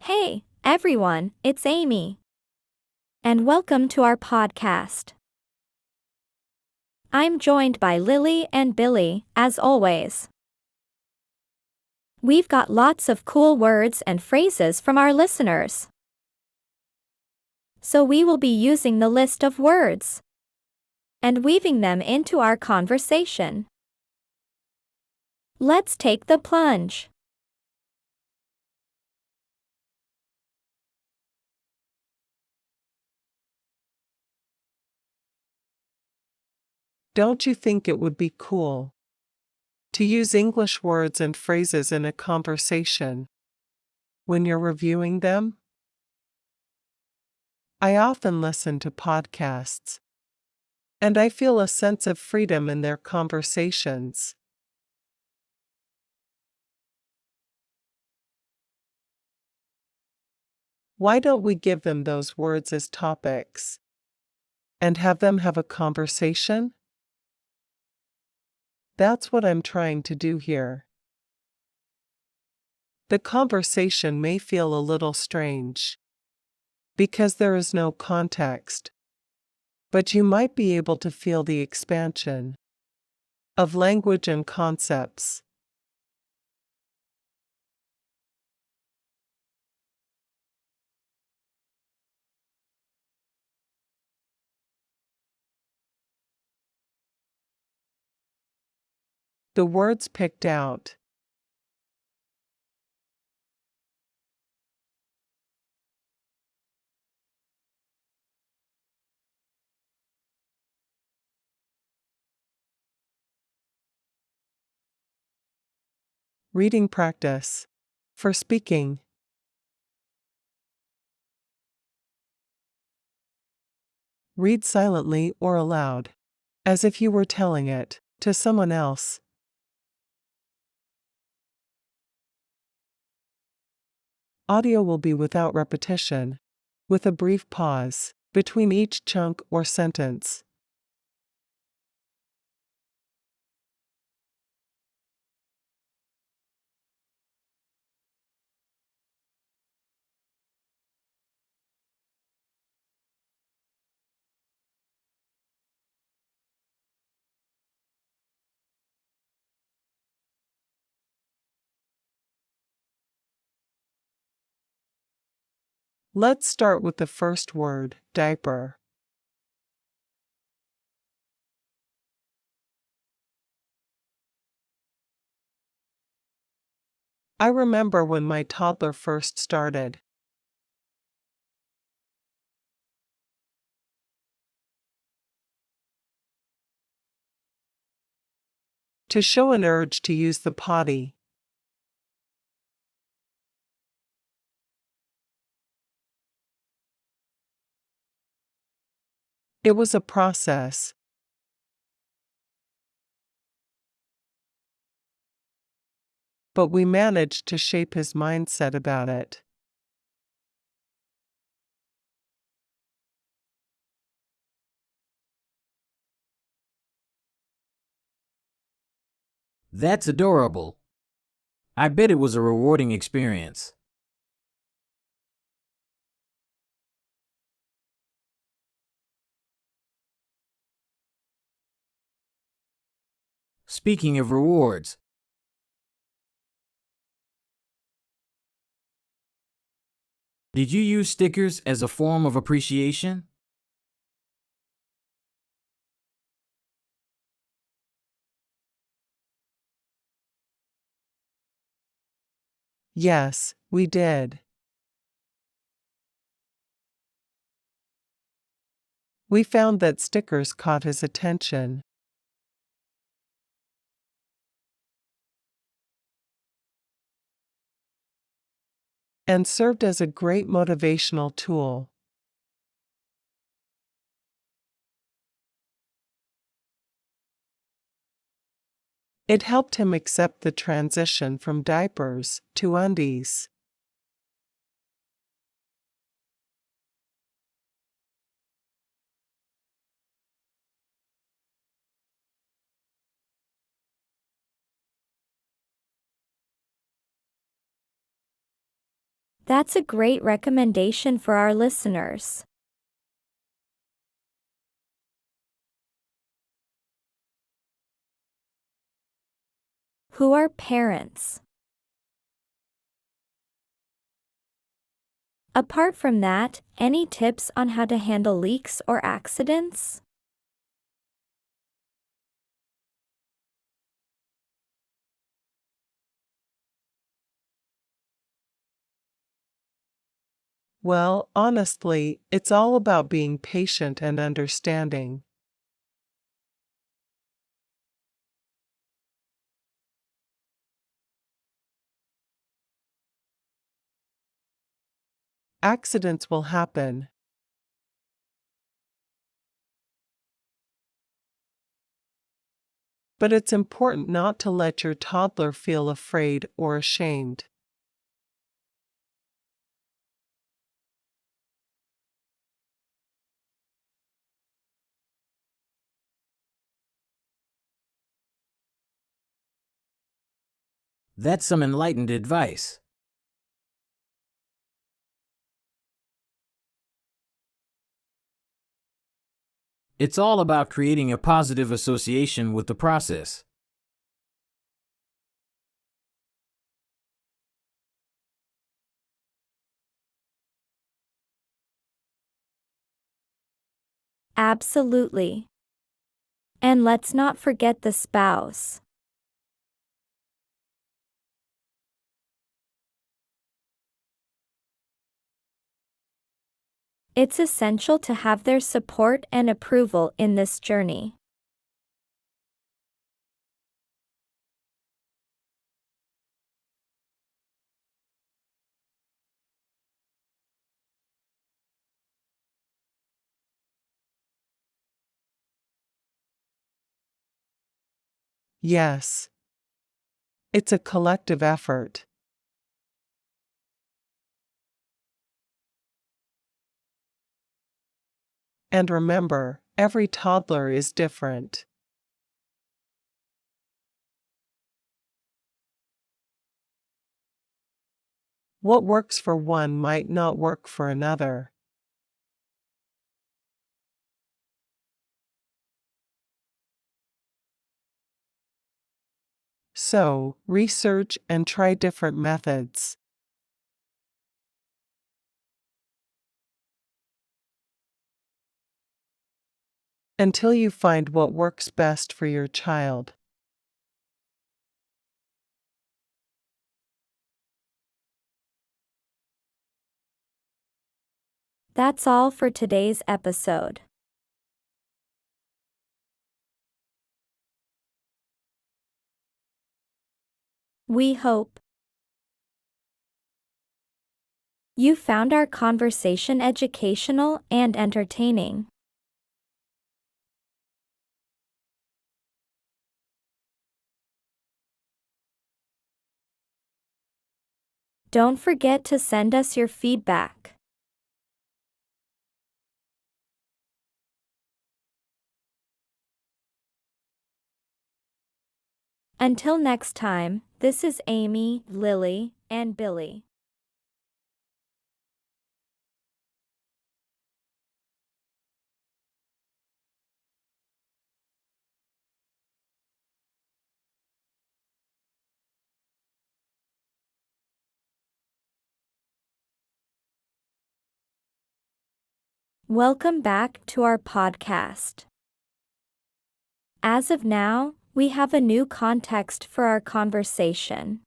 Hey, everyone, it's Amy. And welcome to our podcast. I'm joined by Lily and Billy, as always. We've got lots of cool words and phrases from our listeners. So we will be using the list of words and weaving them into our conversation. Let's take the plunge. Don't you think it would be cool to use English words and phrases in a conversation when you're reviewing them? I often listen to podcasts, and I feel a sense of freedom in their conversations. Why don't we give them those words as topics and have them have a conversation? That's what I'm trying to do here. The conversation may feel a little strange because there is no context, but you might be able to feel the expansion of language and concepts. The words picked out. Reading practice. For speaking. Read silently or aloud, as if you were telling it to someone else. Audio will be without repetition, with a brief pause between each chunk or sentence. Let's start with the first word, diaper. I remember when my toddler first started. To show an urge to use the potty. It was a process. But we managed to shape his mindset about it. That's adorable. I bet it was a rewarding experience. Speaking of rewards, did you use stickers as a form of appreciation? Yes, we did. We found that stickers caught his attention. And served as a great motivational tool. It helped him accept the transition from diapers to undies. That's a great recommendation for our listeners. Who are parents? Apart from that, any tips on how to handle leaks or accidents? Well, honestly, it's all about being patient and understanding. Accidents will happen. But it's important not to let your toddler feel afraid or ashamed. That's some enlightened advice. It's all about creating a positive association with the process. Absolutely. And let's not forget the spouse. It's essential to have their support and approval in this journey. Yes. It's a collective effort. And remember, every toddler is different. What works for one might not work for another. So, research and try different methods. Until you find what works best for your child. That's all for today's episode. We hope you found our conversation educational and entertaining. Don't forget to send us your feedback. Until next time, this is Amy, Lily, and Billy. Welcome back to our podcast. As of now, we have a new context for our conversation.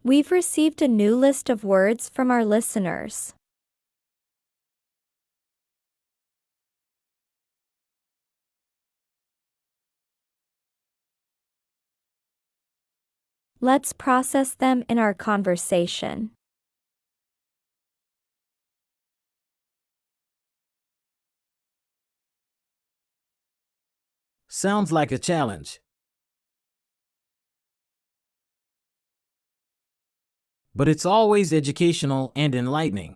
We've received a new list of words from our listeners. Let's process them in our conversation. Sounds like a challenge. But it's always educational and enlightening.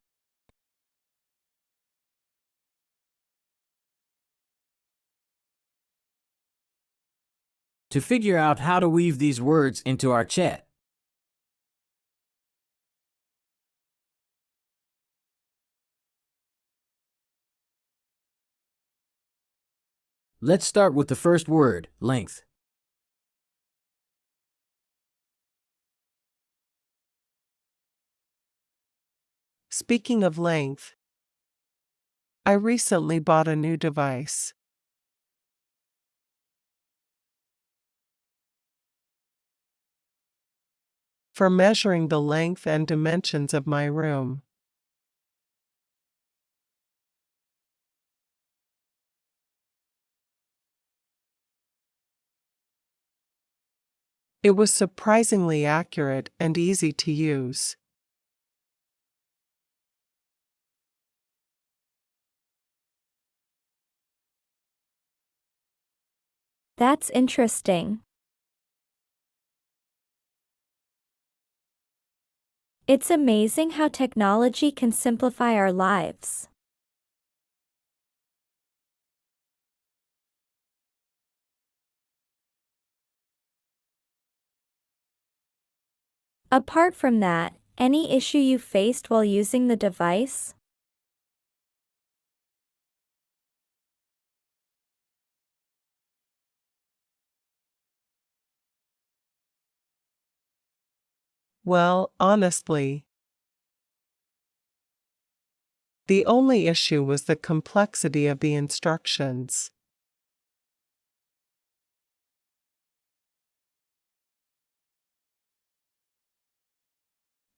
to figure out how to weave these words into our chat. Let's start with the first word, length. Speaking of length, I recently bought a new device. For measuring the length and dimensions of my room. It was surprisingly accurate and easy to use. That's interesting. It's amazing how technology can simplify our lives. Apart from that, any issue you faced while using the device? Well, honestly, the only issue was the complexity of the instructions.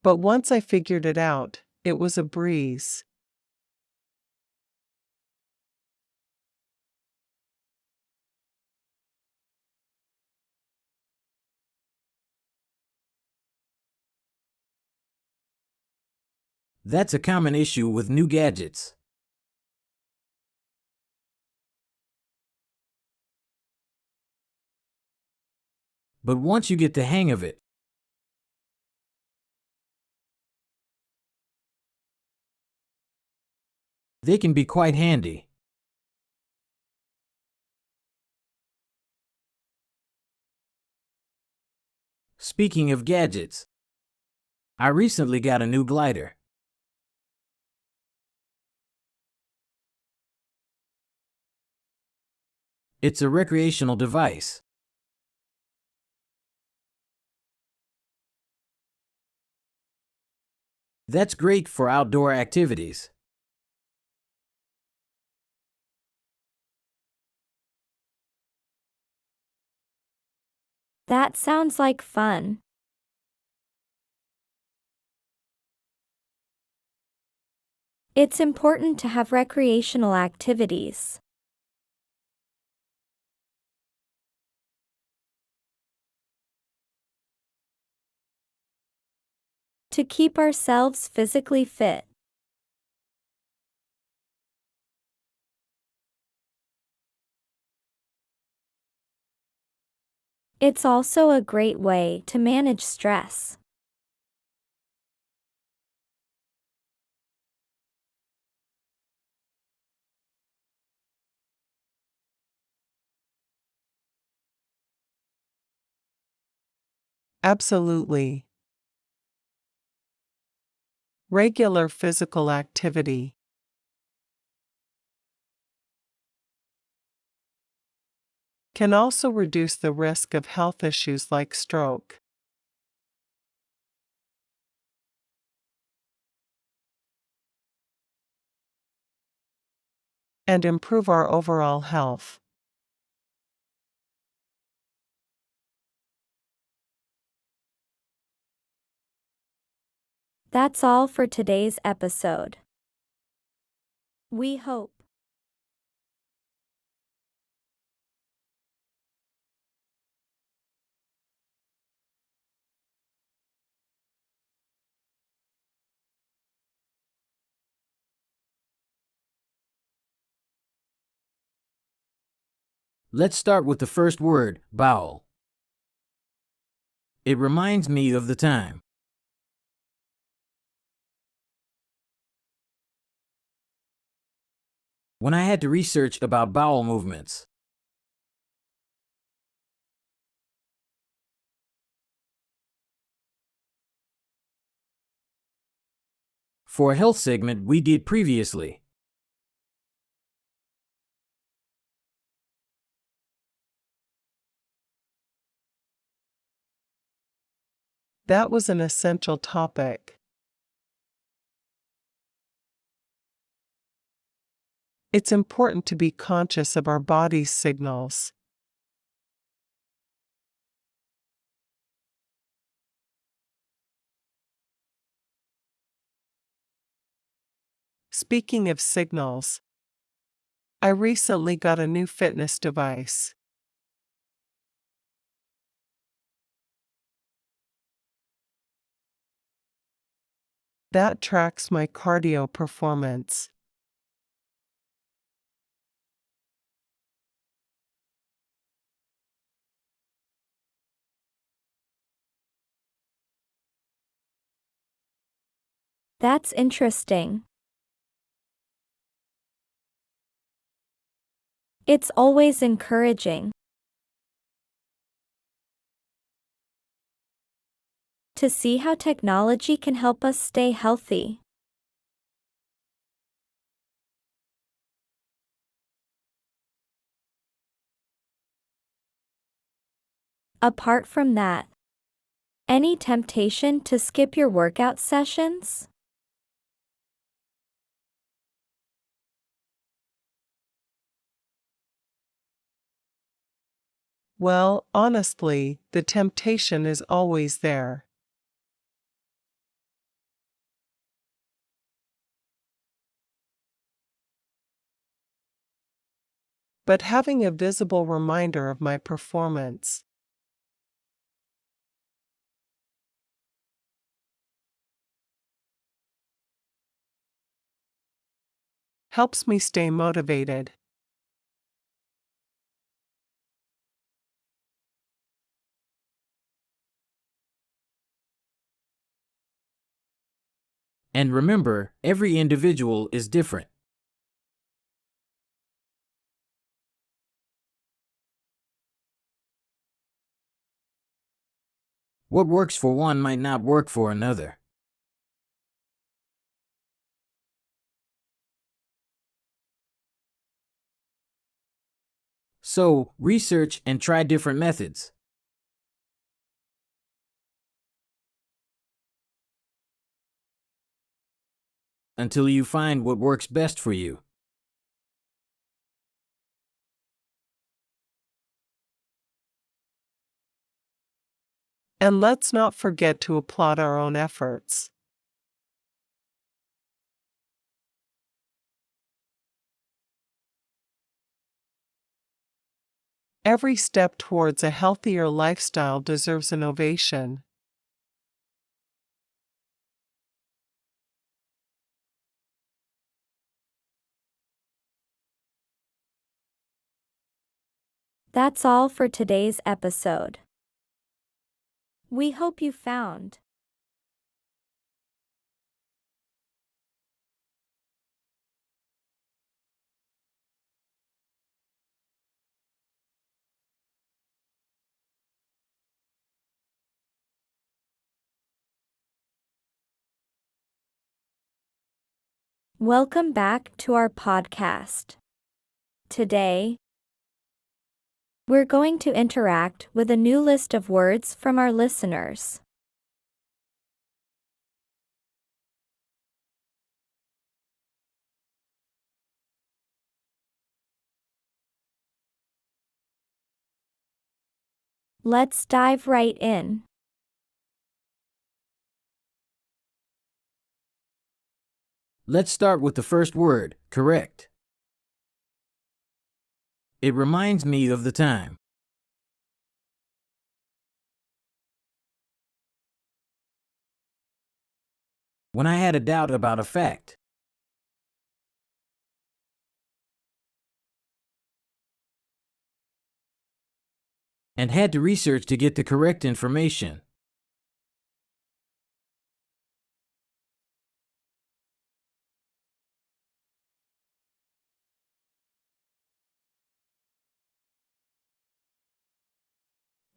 But once I figured it out, it was a breeze. That's a common issue with new gadgets. But once you get the hang of it, they can be quite handy. Speaking of gadgets, I recently got a new glider. It's a recreational device. That's great for outdoor activities. That sounds like fun. It's important to have recreational activities. To keep ourselves physically fit. It's also a great way to manage stress. Absolutely. Regular physical activity can also reduce the risk of health issues like stroke. And improve our overall health. That's all for today's episode. We hope Let's start with the first word, bowel. It reminds me of the time when I had to research about bowel movements. for a health segment we did previously. That was an essential topic. It's important to be conscious of our body's signals. Speaking of signals, I recently got a new fitness device. That tracks my cardio performance. That's interesting. It's always encouraging to see how technology can help us stay healthy. Apart from that, any temptation to skip your workout sessions? Well, honestly, the temptation is always there. But having a visible reminder of my performance helps me stay motivated. And remember, every individual is different. What works for one might not work for another. So, research and try different methods. Until you find what works best for you. And let's not forget to applaud our own efforts. Every step towards a healthier lifestyle deserves an ovation. That's all for today's episode. We hope you found Welcome back to our podcast. Today, we're going to interact with a new list of words from our listeners. Let's dive right in. Let's start with the first word, correct. It reminds me of the time when I had a doubt about a fact. And had to research to get the correct information.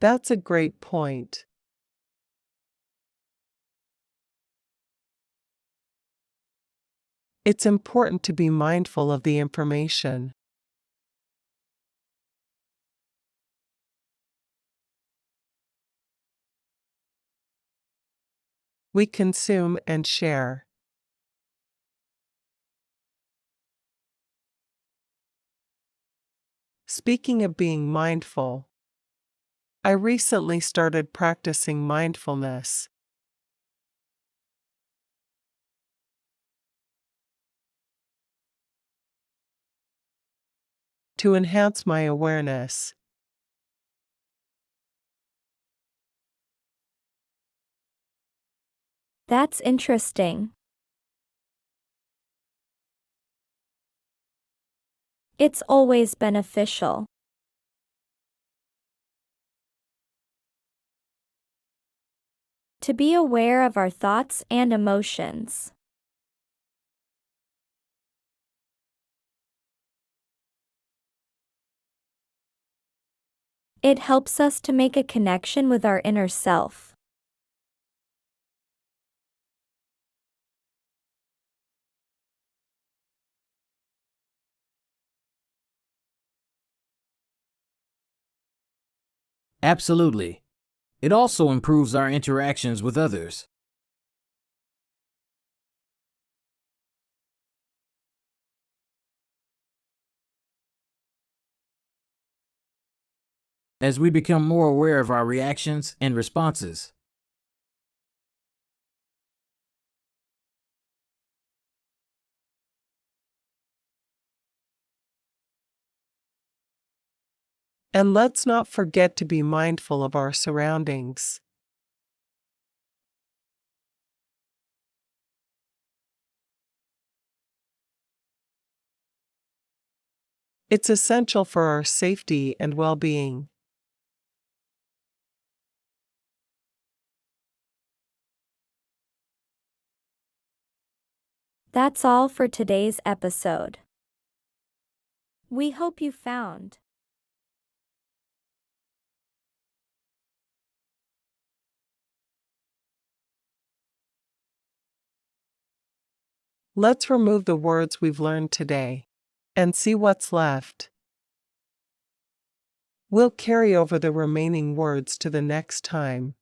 That's a great point. It's important to be mindful of the information. We consume and share. Speaking of being mindful, I recently started practicing mindfulness. To enhance my awareness. That's interesting. It's always beneficial. To be aware of our thoughts and emotions. It helps us to make a connection with our inner self. Absolutely. It also improves our interactions with others. As we become more aware of our reactions and responses. And let's not forget to be mindful of our surroundings. It's essential for our safety and well-being. That's all for today's episode. We hope you found Let's remove the words we've learned today and see what's left. We'll carry over the remaining words to the next time.